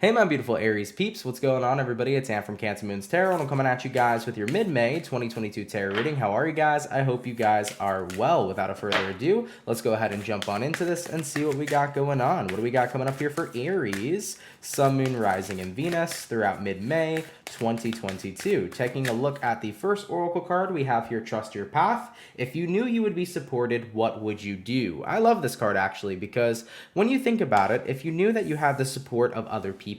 Hey my beautiful Aries peeps, what's going on everybody? It's Ann from CancerMoonsTarot and I'm coming at you guys with your mid-May 2022 tarot reading. How are you guys? I hope you guys are well. Without a further ado, let's go ahead and jump on into this and see what we got going on. What do we got coming up here for Aries, Sun, Moon, Rising, and Venus throughout mid-May 2022? Taking a look at the first oracle card, we have here Trust Your Path. If you knew you would be supported, what would you do? I love this card actually because when you think about it, if you knew that you had the support of other people,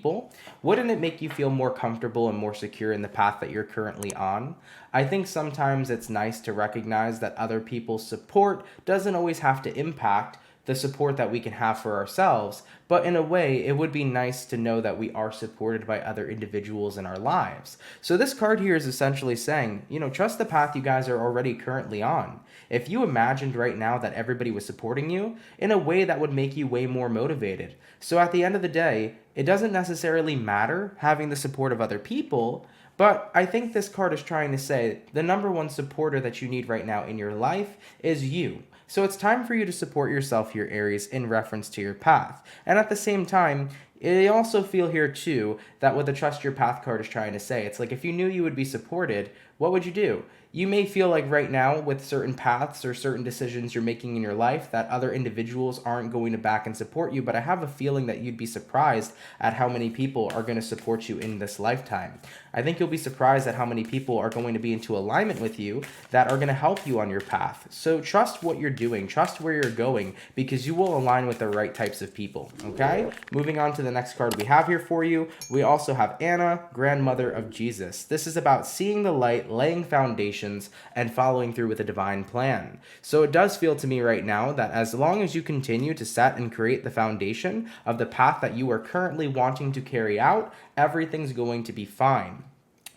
wouldn't it make you feel more comfortable and more secure in the path that you're currently on? I think sometimes it's nice to recognize that other people's support doesn't always have to impact the support that we can have for ourselves, but in a way, it would be nice to know that we are supported by other individuals in our lives. So this card here is essentially saying, trust the path you guys are already currently on. If you imagined right now that everybody was supporting you, in a way that would make you way more motivated. So at the end of the day, it doesn't necessarily matter having the support of other people, but I think this card is trying to say the number one supporter that you need right now in your life is you. So it's time for you to support yourself here, Aries, in reference to your path. And at the same time, I also feel here too that what the Trust Your Path card is trying to say, it's like if you knew you would be supported, what would you do? You may feel like right now with certain paths or certain decisions you're making in your life that other individuals aren't going to back and support you, but I have a feeling that you'd be surprised at how many people are going to support you in this lifetime. I think you'll be surprised at how many people are going to be into alignment with you that are going to help you on your path. So trust what you're doing, trust where you're going, because you will align with the right types of people, okay? Moving on to the next card we have here for you, we also have Anna, grandmother of Jesus. This is about seeing the light, laying foundations, and following through with a divine plan. So it does feel to me right now that as long as you continue to set and create the foundation of the path that you are currently wanting to carry out, everything's going to be fine.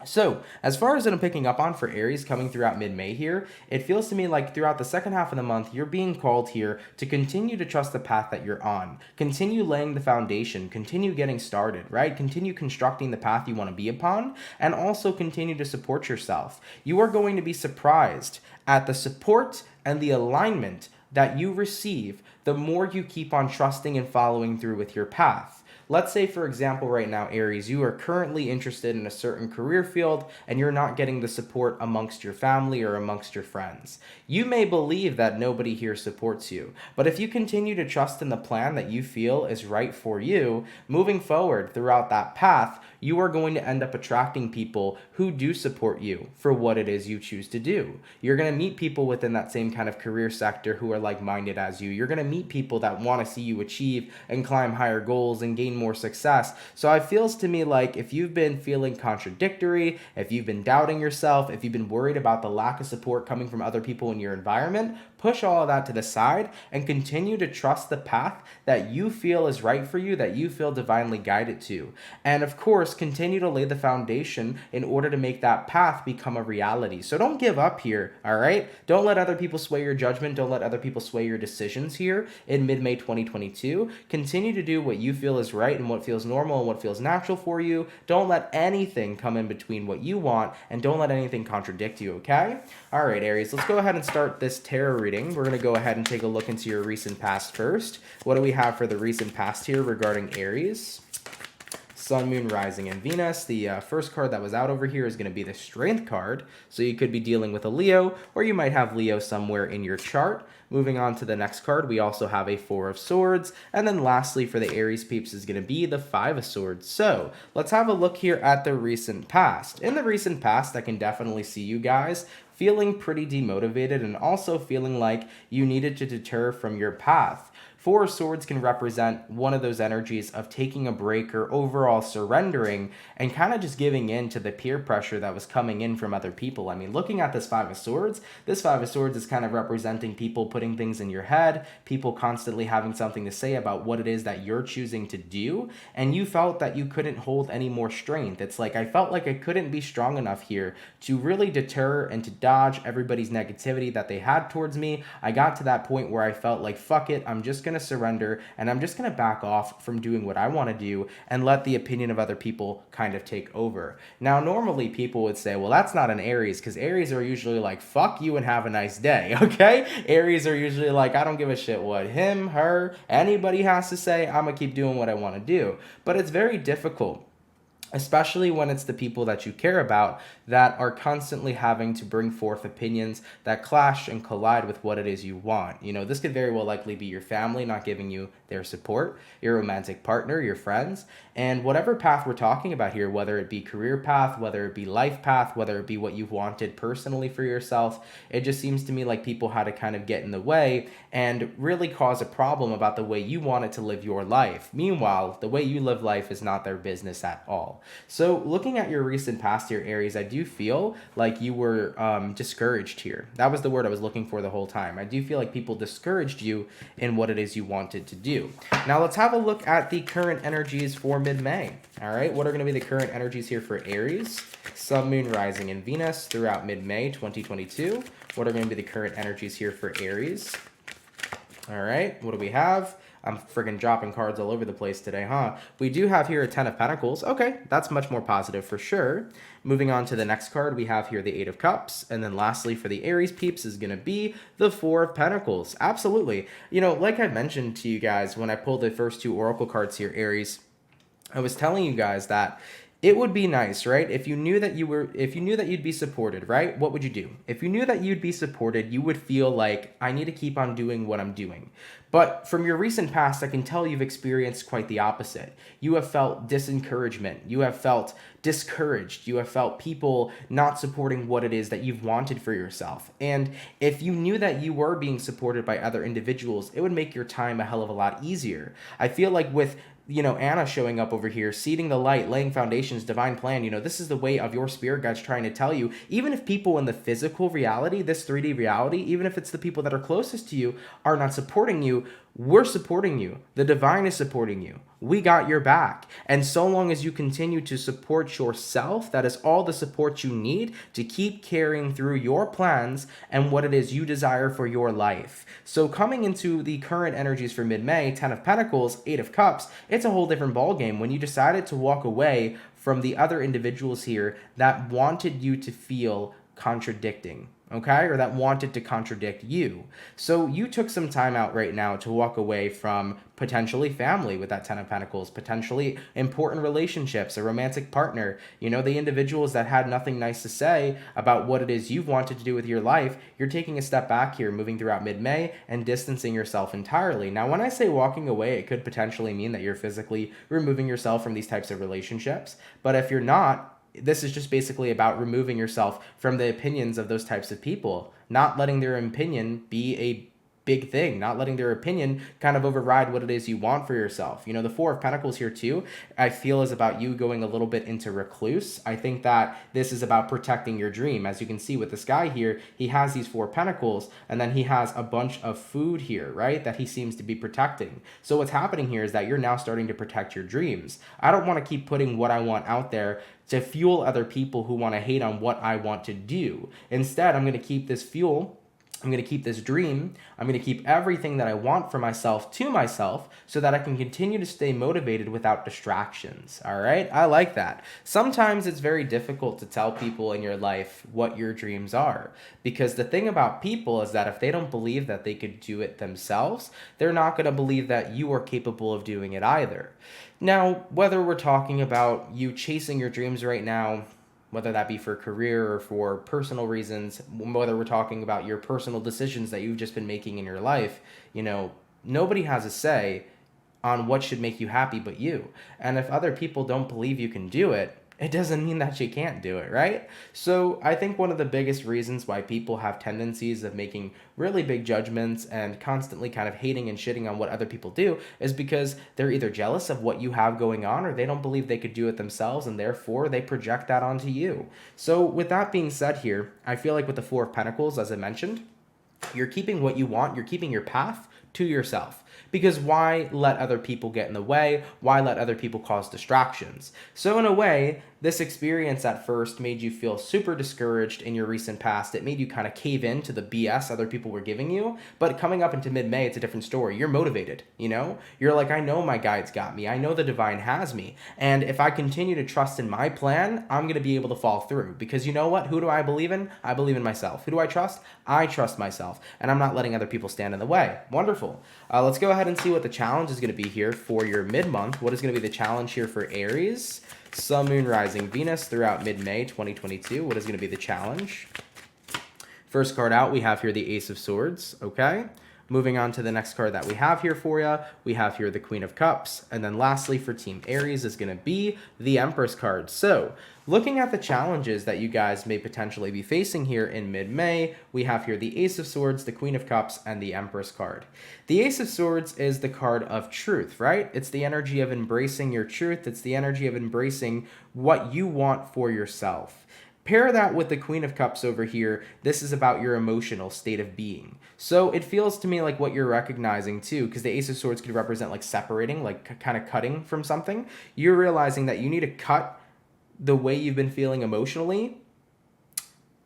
So, as far as I'm picking up on for Aries coming throughout mid-May here, it feels to me like throughout the second half of the month, you're being called here to continue to trust the path that you're on. Continue laying the foundation, continue getting started, right? Continue constructing the path you want to be upon, and also continue to support yourself. You are going to be surprised at the support and the alignment that you receive the more you keep on trusting and following through with your path. Let's say, for example, right now, Aries, you are currently interested in a certain career field and you're not getting the support amongst your family or amongst your friends. You may believe that nobody here supports you, but if you continue to trust in the plan that you feel is right for you, moving forward throughout that path, you are going to end up attracting people who do support you for what it is you choose to do. You're going to meet people within that same kind of career sector who are like-minded as you. You're going to meet people that want to see you achieve and climb higher goals and gain more success. So it feels to me like if you've been feeling contradictory, if you've been doubting yourself, if you've been worried about the lack of support coming from other people in your environment, push all of that to the side and continue to trust the path that you feel is right for you, that you feel divinely guided to. And of course, continue to lay the foundation in order to make that path become a reality. So don't give up here, all right? Don't let other people sway your judgment. Don't let other people sway your decisions here in mid-May 2022. Continue to do what you feel is right and what feels normal and what feels natural for you. Don't let anything come in between what you want, and don't let anything contradict you, okay? All right, Aries, let's go ahead and start this tarot reading. We're going to go ahead and take a look into your recent past first. What do we have for the recent past here regarding Aries? Sun, Moon, Rising, and Venus. The first card that was out over here is going to be the Strength card. So you could be dealing with a Leo, or you might have Leo somewhere in your chart. Moving on to the next card, we also have a Four of Swords. And then lastly for the Aries peeps is going to be the Five of Swords. So let's have a look here at the recent past. In the recent past, I can definitely see you guys feeling pretty demotivated and also feeling like you needed to deter from your path. Four of Swords can represent one of those energies of taking a break or overall surrendering and kind of just giving in to the peer pressure that was coming in from other people. I mean, looking at this Five of Swords, this Five of Swords is kind of representing people putting things in your head, people constantly having something to say about what it is that you're choosing to do, and you felt that you couldn't hold any more strength. It's like I felt like I couldn't be strong enough here to really deter and to dodge everybody's negativity that they had towards me. I got to that point where I felt like, fuck it, I'm just going to to surrender, and I'm just going to back off from doing what I want to do and let the opinion of other people kind of take over. Now, normally people would say, well, that's not an Aries, because Aries are usually like, fuck you and have a nice day, okay? Aries are usually like, I don't give a shit what him, her, anybody has to say. I'm going to keep doing what I want to do. But it's very difficult, especially when it's the people that you care about that are constantly having to bring forth opinions that clash and collide with what it is you want. You know, this could very well likely be your family not giving you their support, your romantic partner, your friends, and whatever path we're talking about here, whether it be career path, whether it be life path, whether it be what you've wanted personally for yourself, it just seems to me like people had to kind of get in the way and really cause a problem about the way you wanted to live your life. Meanwhile, the way you live life is not their business at all. So looking at your recent past here, Aries, I do feel like you were discouraged here. That was the word I was looking for the whole time. I do feel like people discouraged you in what it is you wanted to do. Now let's have a look at the current energies for mid-May. All right, what are going to be the current energies here for Aries, Sun, Moon, Rising, and Venus throughout mid-May 2022? What are going to be the current energies here for Aries? All right, what do we have? I'm friggin' dropping cards all over the place today, huh? We do have here a 10 of Pentacles. Okay, that's much more positive for sure. Moving on to the next card, we have here the 8 of Cups. And then lastly for the Aries peeps is going to be the 4 of Pentacles. Absolutely. You know, like I mentioned to you guys when I pulled the first 2 Oracle cards here, Aries, I was telling you guys that it would be nice, right? If you knew that you'd be supported, right? What would you do? If you knew that you'd be supported, you would feel like, I need to keep on doing what I'm doing. But from your recent past, I can tell you've experienced quite the opposite. You have felt disencouragement. You have felt discouraged. You have felt people not supporting what it is that you've wanted for yourself. And if you knew that you were being supported by other individuals, it would make your time a hell of a lot easier. I feel like with Anna showing up over here, seeding the light, laying foundations, divine plan, this is the way of your spirit guides trying to tell you, even if people in the physical reality, this 3D reality, even if it's the people that are closest to you, are not supporting you, we're supporting you. The divine is supporting you. We got your back. And so long as you continue to support yourself, that is all the support you need to keep carrying through your plans and what it is you desire for your life. So coming into the current energies for mid-May, 10 of Pentacles, 8 of Cups, it's a whole different ballgame when you decided to walk away from the other individuals here that wanted you to feel contradicting. Okay, or that wanted to contradict you. So you took some time out right now to walk away from potentially family with that 10 of Pentacles, potentially important relationships, a romantic partner, the individuals that had nothing nice to say about what it is you've wanted to do with your life. You're taking a step back here, moving throughout mid-May and distancing yourself entirely. Now, when I say walking away, it could potentially mean that you're physically removing yourself from these types of relationships. But if you're not, this is just basically about removing yourself from the opinions of those types of people, not letting their opinion be a big thing, not letting their opinion kind of override what it is you want for yourself. The 4 of Pentacles here too, I feel is about you going a little bit into recluse. I think that this is about protecting your dream. As you can see with this guy here, he has these 4 Pentacles and then he has a bunch of food here, right? That he seems to be protecting. So what's happening here is that you're now starting to protect your dreams. I don't want to keep putting what I want out there to fuel other people who want to hate on what I want to do. Instead, I'm going to keep this fuel. I'm going to keep this dream. I'm going to keep everything that I want for myself to myself so that I can continue to stay motivated without distractions. All right? I like that. Sometimes it's very difficult to tell people in your life what your dreams are, because the thing about people is that if they don't believe that they could do it themselves, they're not going to believe that you are capable of doing it either. Now, whether we're talking about you chasing your dreams right now, whether that be for career or for personal reasons, whether we're talking about your personal decisions that you've just been making in your life, nobody has a say on what should make you happy but you. And if other people don't believe you can do it, it doesn't mean that you can't do it, right? So I think one of the biggest reasons why people have tendencies of making really big judgments and constantly kind of hating and shitting on what other people do is because they're either jealous of what you have going on or they don't believe they could do it themselves, and therefore they project that onto you. So with that being said here, I feel like with the 4 of Pentacles, as I mentioned, you're keeping what you want, you're keeping your path to yourself. Because why let other people get in the way? Why let other people cause distractions? So in a way, this experience at first made you feel super discouraged in your recent past. It made you kind of cave in to the BS other people were giving you. But coming up into mid-May, it's a different story. You're motivated, you know? You're like, I know my guide's got me. I know the divine has me. And if I continue to trust in my plan, I'm going to be able to fall through. Because you know what? Who do I believe in? I believe in myself. Who do I trust? I trust myself. And I'm not letting other people stand in the way. Wonderful. Let's go ahead and see what the challenge is going to be here for your mid-month. What is going to be the challenge here for Aries? Sun, Moon, Rising, Venus throughout mid-May 2022. What is going to be the challenge? First card out, we have here the Ace of Swords, okay? Moving on to the next card that we have here for you, we have here the Queen of Cups. And then lastly for Team Aries is going to be the Empress card. So looking at the challenges that you guys may potentially be facing here in mid-May, we have here the Ace of Swords, the Queen of Cups, and the Empress card. The Ace of Swords is the card of truth, right? It's the energy of embracing your truth. It's the energy of embracing what you want for yourself. Pair that with the Queen of Cups over here. This is about your emotional state of being. So it feels to me like what you're recognizing too, because the Ace of Swords could represent like separating, like kind of cutting from something. You're realizing that you need to cut the way you've been feeling emotionally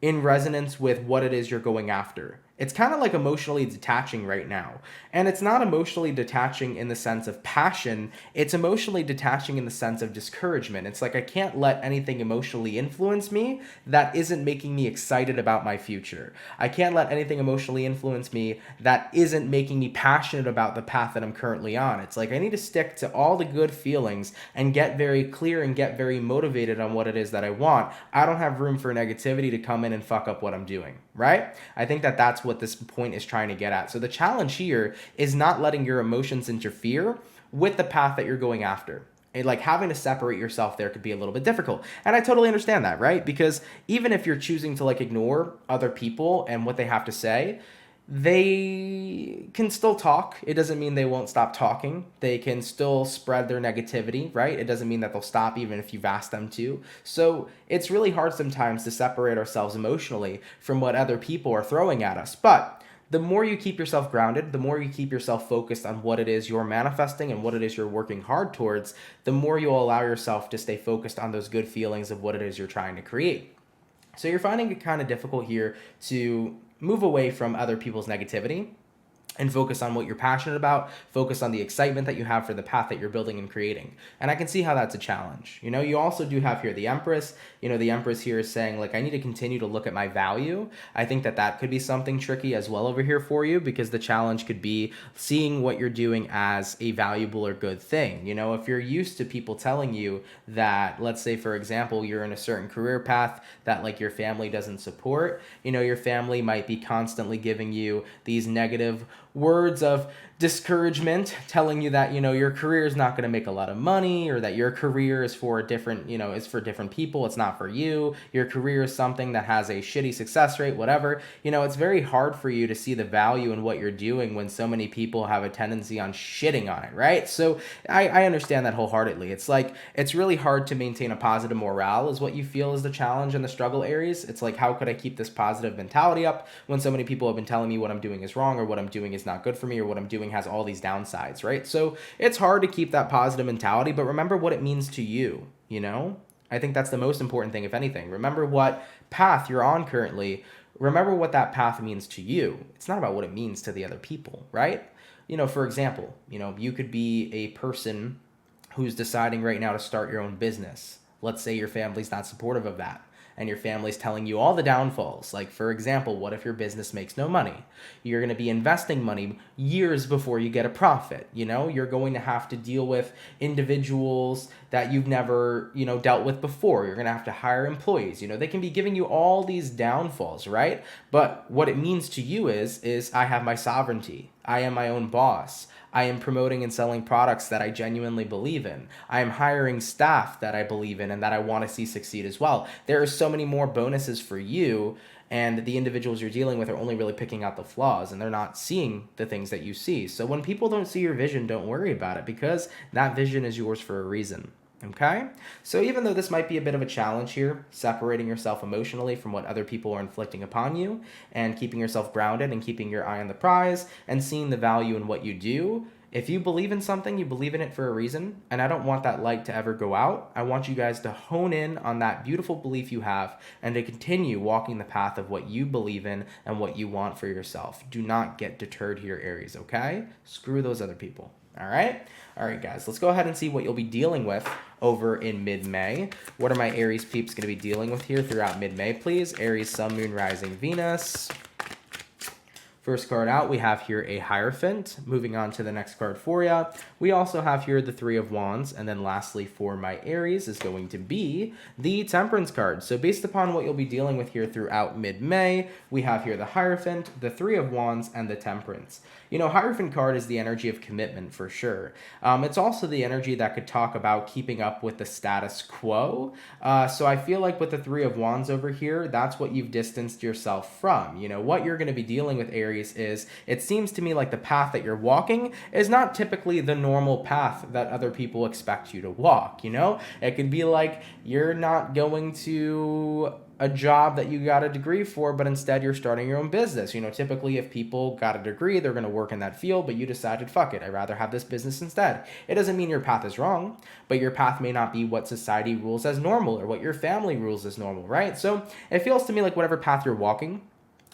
in resonance with what it is you're going after. It's kind of like emotionally detaching right now. And it's not emotionally detaching in the sense of passion. It's emotionally detaching in the sense of discouragement. It's like I can't let anything emotionally influence me that isn't making me excited about my future. I can't let anything emotionally influence me that isn't making me passionate about the path that I'm currently on. It's like I need to stick to all the good feelings and get very clear and get very motivated on what it is that I want. I don't have room for negativity to come in and fuck up what I'm doing, right? I think that that's what this point is trying to get at. So the challenge here is not letting your emotions interfere with the path that you're going after. And like having to separate yourself there could be a little bit difficult. And I totally understand that, right? Because even if you're choosing to like ignore other people and what they have to say, they can still talk. It doesn't mean they won't stop talking. They can still spread their negativity, right? It doesn't mean that they'll stop even if you've asked them to. So it's really hard sometimes to separate ourselves emotionally from what other people are throwing at us. But the more you keep yourself grounded, the more you keep yourself focused on what it is you're manifesting and what it is you're working hard towards, the more you'll allow yourself to stay focused on those good feelings of what it is you're trying to create. So you're finding it kind of difficult here to move away from other people's negativity and focus on what you're passionate about, focus on the excitement that you have for the path that you're building and creating. And I can see how that's a challenge. You know, you also do have here the Empress. You know, the Empress here is saying, like, I need to continue to look at my value. I think that that could be something tricky as well over here for you, because the challenge could be seeing what you're doing as a valuable or good thing. You know, if you're used to people telling you that, let's say, for example, you're in a certain career path that, like, your family doesn't support, you know, your family might be constantly giving you these negative words of discouragement, telling you that, you know, your career is not going to make a lot of money, or that your career is for different, you know, is for different people. It's not for you. Your career is something that has a shitty success rate, whatever. You know, it's very hard for you to see the value in what you're doing when so many people have a tendency on shitting on it, right? So I understand that wholeheartedly. It's like, it's really hard to maintain a positive morale is what you feel is the challenge and the struggle, Aries. It's like, how could I keep this positive mentality up when so many people have been telling me what I'm doing is wrong, or what I'm doing is not good for me, or what I'm doing has all these downsides, right? So it's hard to keep that positive mentality, but remember what it means to you, you know? I think that's the most important thing, if anything. Remember what path you're on currently. Remember what that path means to you. It's not about what it means to the other people, right? You know, for example, you know, you could be a person who's deciding right now to start your own business. Let's say your family's not supportive of that, and your family's telling you all the downfalls. Like, for example, what if your business makes no money? You're going to be investing money years before you get a profit. You know, you're going to have to deal with individuals that you've never, you know, dealt with before. You're going to have to hire employees. You know, they can be giving you all these downfalls, right? But what it means to you is I have my sovereignty. I am my own boss. I am promoting and selling products that I genuinely believe in. I am hiring staff that I believe in and that I want to see succeed as well. There are so many more bonuses for you, and the individuals you're dealing with are only really picking out the flaws, and they're not seeing the things that you see. So when people don't see your vision, don't worry about it, because that vision is yours for a reason. Okay? So even though this might be a bit of a challenge here, separating yourself emotionally from what other people are inflicting upon you, and keeping yourself grounded and keeping your eye on the prize and seeing the value in what you do, If you believe in something, you believe in it for a reason, and I don't want that light to ever go out. I want you guys to hone in on that beautiful belief you have and to continue walking the path of what you believe in and what you want for yourself. Do not get deterred here, Aries, okay? Screw those other people, all right? All right, guys, let's go ahead and see what you'll be dealing with over in mid-May. What are my Aries peeps going to be dealing with here throughout mid-May, please? Aries, Sun, Moon, Rising, Venus. First card out, we have here a Hierophant. Moving on to the next card for you. We also have here the Three of Wands. And then lastly for my Aries is going to be the Temperance card. So based upon what you'll be dealing with here throughout mid-May, we have here the Hierophant, the Three of Wands, and the Temperance. You know, Hierophant card is the energy of commitment for sure. It's also the energy that could talk about keeping up with the status quo. So I feel like with the Three of Wands over here, that's what you've distanced yourself from. You know, what you're going to be dealing with, Aries, is it seems to me like the path that you're walking is not typically the normal path that other people expect you to walk. You know, it could be like you're not going to a job that you got a degree for, but instead you're starting your own business. You know, typically if people got a degree, they're going to work in that field, but you decided, fuck it, I'd rather have this business instead. It doesn't mean your path is wrong, but your path may not be what society rules as normal or what your family rules as normal, right? So it feels to me like whatever path you're walking,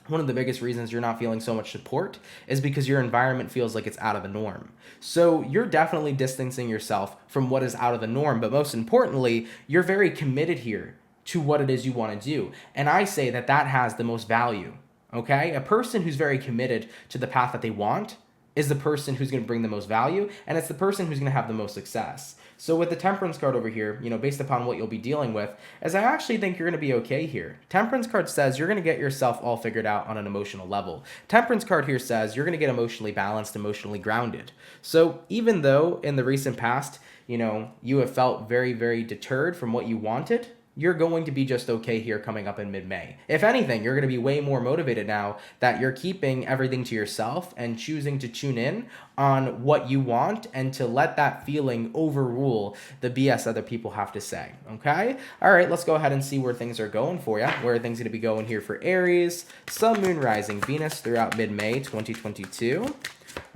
one of the biggest reasons you're not feeling so much support is because your environment feels like it's out of the norm. So you're definitely distancing yourself from what is out of the norm, but most importantly, you're very committed here to what it is you want to do. And I say that that has the most value, okay? A person who's very committed to the path that they want is the person who's going to bring the most value, and it's the person who's going to have the most success. So with the Temperance card over here, you know, based upon what you'll be dealing with, is I actually think you're going to be okay here. Temperance card says you're going to get yourself all figured out on an emotional level. Temperance card here says you're going to get emotionally balanced, emotionally grounded. So even though in the recent past, you know, you have felt very, very deterred from what you wanted, you're going to be just okay here coming up in mid-May. If anything, you're going to be way more motivated now that you're keeping everything to yourself and choosing to tune in on what you want and to let that feeling overrule the BS other people have to say, okay? All right, let's go ahead and see where things are going for you. Where are things going to be going here for Aries, Sun, Moon, Rising, Venus throughout mid-May 2022.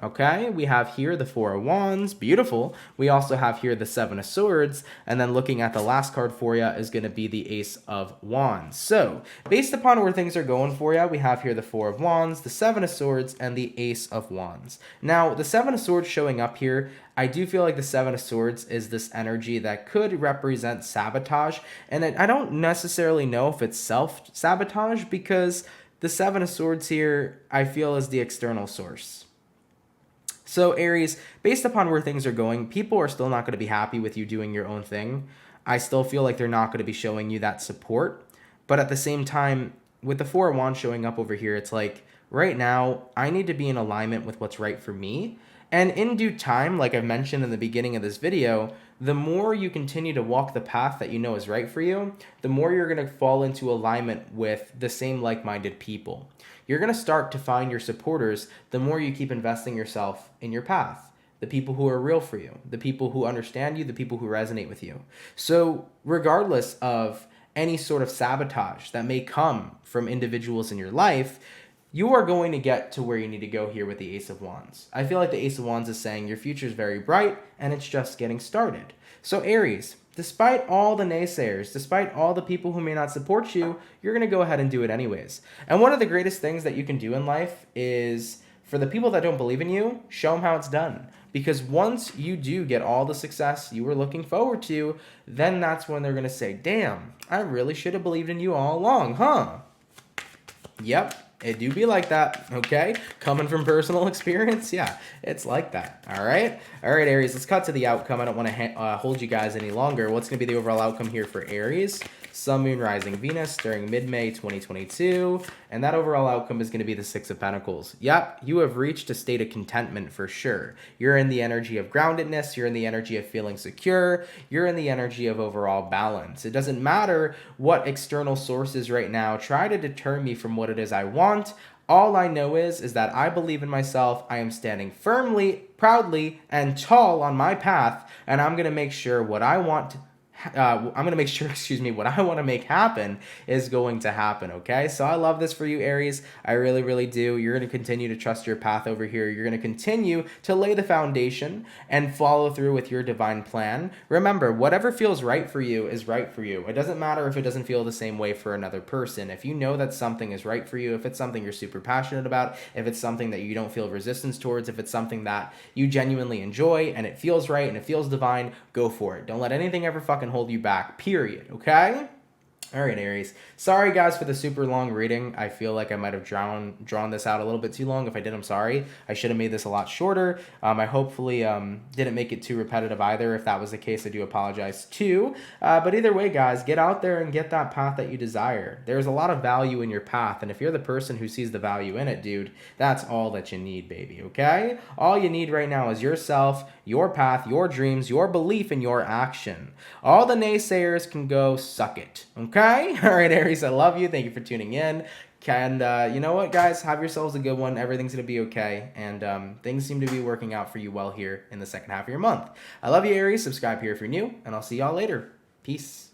Okay, we have here the Four of Wands, beautiful. We also have here the Seven of Swords, and then looking at the last card for you is going to be the Ace of Wands. So, based upon where things are going for you, we have here the Four of Wands, the Seven of Swords, and the Ace of Wands. Now, the Seven of Swords showing up here, I do feel like the Seven of Swords is this energy that could represent sabotage, and I don't necessarily know if it's self-sabotage, because the Seven of Swords here, I feel, is the external source. So Aries, based upon where things are going, people are still not going to be happy with you doing your own thing. I still feel like they're not going to be showing you that support. But at the same time, with the Four of Wands showing up over here, it's like, right now, I need to be in alignment with what's right for me. And in due time, like I've mentioned in the beginning of this video, the more you continue to walk the path that you know is right for you, the more you're going to fall into alignment with the same like-minded people. You're going to start to find your supporters the more you keep investing yourself in your path. The people who are real for you, the people who understand you, the people who resonate with you. So regardless of any sort of sabotage that may come from individuals in your life, you are going to get to where you need to go here with the Ace of Wands. I feel like the Ace of Wands is saying your future is very bright and it's just getting started. So Aries, despite all the naysayers, despite all the people who may not support you, you're going to go ahead and do it anyways. And one of the greatest things that you can do in life is, for the people that don't believe in you, show them how it's done. Because once you do get all the success you were looking forward to, then that's when they're going to say, damn, I really should have believed in you all along, huh? Yep. It do be like that, okay? Coming from personal experience, yeah, it's like that, all right? All right, Aries, let's cut to the outcome. I don't want to hold you guys any longer. What's going to be the overall outcome here for Aries? Sun, Moon, Rising, Venus during mid-May 2022. And that overall outcome is going to be the Six of Pentacles. Yep, you have reached a state of contentment for sure. You're in the energy of groundedness. You're in the energy of feeling secure. You're in the energy of overall balance. It doesn't matter what external sources right now try to deter me from what it is I want. All I know is that I believe in myself. I am standing firmly, proudly, and tall on my path. And I'm going to make sure what I want I'm going to make sure, excuse me, what I want to make happen is going to happen, okay? So I love this for you, Aries. I really, really do. You're going to continue to trust your path over here. You're going to continue to lay the foundation and follow through with your divine plan. Remember, whatever feels right for you is right for you. It doesn't matter if it doesn't feel the same way for another person. If you know that something is right for you, if it's something you're super passionate about, if it's something that you don't feel resistance towards, if it's something that you genuinely enjoy and it feels right and it feels divine, go for it. Don't let anything ever fucking hold you back, period, okay? All right, Aries. Sorry, guys, for the super long reading. I feel like I might have drawn this out a little bit too long. If I did, I'm sorry. I should have made this a lot shorter. I hopefully didn't make it too repetitive either. If that was the case, I do apologize too. But either way, guys, get out there and get that path that you desire. There's a lot of value in your path, and if you're the person who sees the value in it, dude, that's all that you need, baby, okay? All you need right now is yourself, your path, your dreams, your belief, and your action. All the naysayers can go suck it, okay? All right, Aries, I love you. Thank you for tuning in. And you know what, guys? Have yourselves a good one. Everything's going to be okay. And things seem to be working out for you well here in the second half of your month. I love you, Aries. Subscribe here if you're new, and I'll see y'all later. Peace.